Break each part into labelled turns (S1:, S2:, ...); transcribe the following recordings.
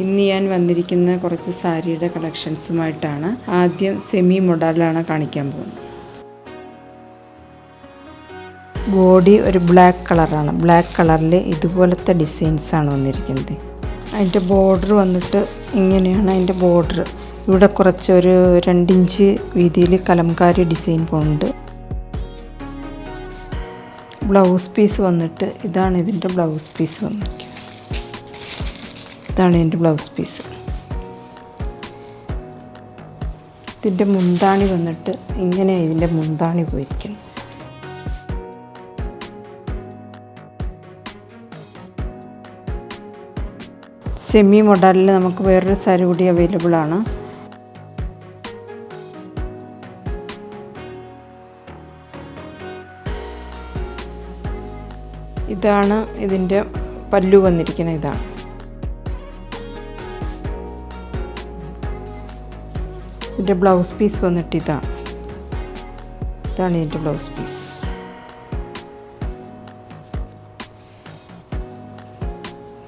S1: ഇന്ന് ഞാൻ വന്നിരിക്കുന്ന കുറച്ച് സാരിയുടെ കളക്ഷൻസുമായിട്ടാണ്. ആദ്യം സെമി മോഡലാണ് കാണിക്കാൻ പോകുന്നത്. ബോഡി ഒരു ബ്ലാക്ക് കളറാണ്. ബ്ലാക്ക് കളറിൽ ഇതുപോലത്തെ ഡിസൈൻസാണ് വന്നിരിക്കുന്നത്. അതിൻ്റെ ബോർഡർ വന്നിട്ട് ഇങ്ങനെയാണ്. അതിൻ്റെ ബോർഡർ ഇവിടെ കുറച്ച് ഒരു 2 ഇഞ്ച് വീതിയിൽ കലംകാരി ഡിസൈൻ പോകുന്നുണ്ട്. ബ്ലൗസ് പീസ് വന്നിട്ട് ഇതാണ് ഇതിൻ്റെ ബ്ലൗസ് പീസ് വന്നിരിക്കുന്നത്. ഇതാണ് ഇതിൻ്റെ ബ്ലൗസ് പീസ്. ഇതിൻ്റെ മുന്താണി വന്നിട്ട് ഇങ്ങനെ ഇതിൻ്റെ മുന്താണി പോയിരിക്കണം. സെമി മോഡലിൽ നമുക്ക് വേറൊരു സാരി കൂടി അവൈലബിൾ ആണ്. ഇതാണ് ഇതിൻ്റെ പല്ലു വന്നിരിക്കുന്നത്. ഇതാണ് ഇതിൻ്റെ ബ്ലൗസ് പീസ് വന്നിട്ട് ഇതാണ് ഇതിൻ്റെ ബ്ലൗസ് പീസ്.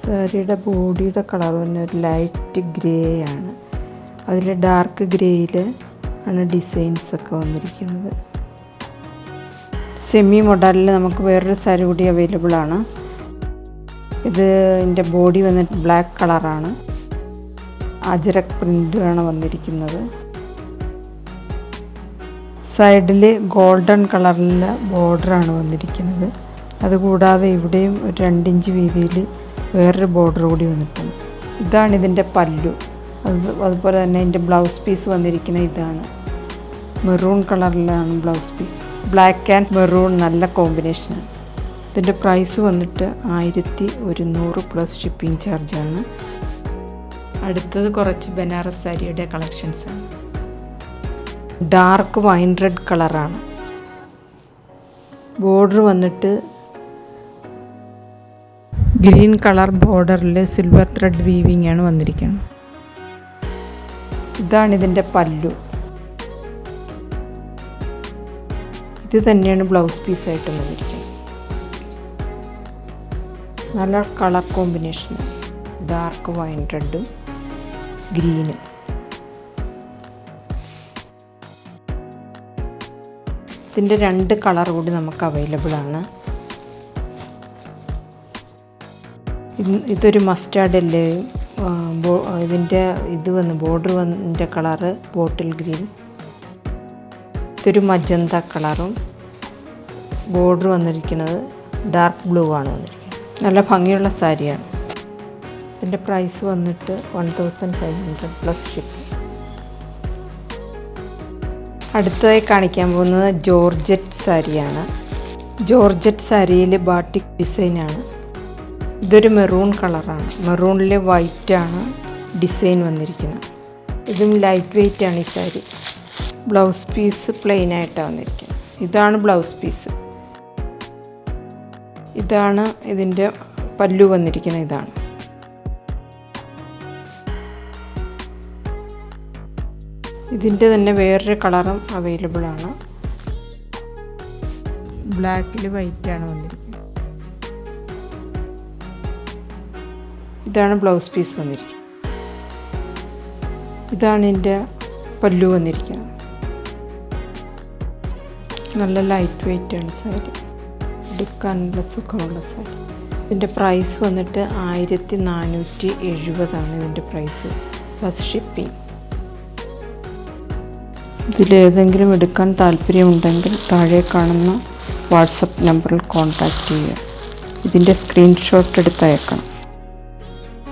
S1: സാരിയുടെ ബോഡിയുടെ കളർ തന്നെ ഒരു ലൈറ്റ് ഗ്രേ ആണ്. അതിൽ ഡാർക്ക് ഗ്രേയിൽ ആണ് ഡിസൈൻസൊക്കെ വന്നിരിക്കുന്നത്. സെമി മോഡലിൽ നമുക്ക് വേറൊരു സാരി കൂടി അവൈലബിൾ ആണ്. ഇതിൻ്റെ ബോഡി വന്നിട്ട് ബ്ലാക്ക് കളറാണ്. അജരക് പ്രിൻ്റാണ് വന്നിരിക്കുന്നത്. സൈഡിൽ ഗോൾഡൻ കളറിലെ ബോർഡറാണ് വന്നിരിക്കുന്നത്. അതുകൂടാതെ ഇവിടെയും ഒരു 2 ഇഞ്ച് വീതിയിൽ വേറൊരു ബോർഡർ കൂടി വന്നിട്ടുണ്ട്. ഇതാണ് ഇതിൻ്റെ പല്ലു. അതുപോലെ തന്നെ ഇതിൻ്റെ ബ്ലൗസ് പീസ് വന്നിരിക്കുന്നത് ഇതാണ്. മെറൂൺ കളറിലാണ് blouse piece. Black and maroon നല്ല കോമ്പിനേഷനാണ്. ഇതിൻ്റെ പ്രൈസ് വന്നിട്ട് 1100 പ്ലസ് ഷിപ്പിംഗ് ചാർജാണ്. അടുത്തത് കുറച്ച് ബനാറസ് സാരിയുടെ കളക്ഷൻസാണ്. ഡാർക്ക് വൈൻ റെഡ് കളറാണ്. ബോർഡർ വന്നിട്ട് ഗ്രീൻ കളർ ബോർഡറിൽ സിൽവർ ത്രെഡ് വീവിംഗ് ആണ് വന്നിരിക്കുന്നത്. ഇതാണ് ഇതിൻ്റെ പല്ലു. ഇത് തന്നെയാണ് ബ്ലൗസ് പീസായിട്ട് വന്നിരിക്കുന്നത്. നല്ല കളർ കോമ്പിനേഷനാണ്. ഡാർക്ക് വൈൻ റെഡും ഗ്രീനും. ഇതിൻ്റെ 2 കളർ കൂടി നമുക്ക് അവൈലബിൾ ആണ്. ഇതൊരു മസ്റ്റാർഡ് യെല്ലോയും ഇതിൻ്റെ ബോർഡർ വന്നിൻ്റെ കളറ് ബോട്ടിൽ ഗ്രീൻ. ഇതൊരു മജന്ത കളറും ബോർഡർ വന്നിരിക്കുന്നത് ഡാർക്ക് ബ്ലൂ ആണ് വന്നിരിക്കുന്നത്. നല്ല ഭംഗിയുള്ള സാരിയാണ്. ഇതിൻ്റെ പ്രൈസ് വന്നിട്ട് 1500 പ്ലസ് ഷിപ്പിംഗ്. അടുത്തതായി കാണിക്കാൻ പോകുന്നത് ജോർജറ്റ് സാരിയാണ്. ജോർജറ്റ് സാരിയിൽ ബാട്ടിക് ഡിസൈനാണ്. ഇതൊരു മെറൂൺ കളറാണ്. മെറൂണിൽ വൈറ്റാണ് ഡിസൈൻ വന്നിരിക്കുന്നത്. ഇതും ലൈറ്റ് വെയ്റ്റ് ആണ് ഈ സാരി. ബ്ലൗസ് പീസ് പ്ലെയിൻ ആയിട്ടാണ് വന്നിരിക്കുന്നത്. ഇതാണ് ബ്ലൗസ് പീസ്. ഇതാണ് ഇതിൻ്റെ പല്ലു വന്നിരിക്കുന്നത്. ഇതാണ് ഇതിൻ്റെ തന്നെ വേറൊരു കളറും അവൈലബിൾ ആണ്. ബ്ലാക്കിൽ വൈറ്റാണ് വന്നിരിക്കുന്നത്. ഇതാണ് ബ്ലൗസ് പീസ് വന്നിരിക്കുന്നത്. ഇതാണ് എൻ്റെ പല്ലു വന്നിരിക്കുന്നത്. നല്ല ലൈറ്റ് വെയ്റ്റ് ആണ് സാരി. എടുക്കാൻ നല്ല സുഖമുള്ള സാരി. ഇതിൻ്റെ പ്രൈസ് വന്നിട്ട് 1470 ഇതിൻ്റെ പ്രൈസ് പ്ലസ് ഷിപ്പിംഗ്. ഇതിലേതെങ്കിലും എടുക്കാൻ താല്പര്യമുണ്ടെങ്കിൽ താഴെ കാണുന്ന വാട്സപ്പ് നമ്പറിൽ കോൺടാക്റ്റ് ചെയ്യുക. ഇതിൻ്റെ സ്ക്രീൻഷോട്ട് എടുത്തയക്കണം.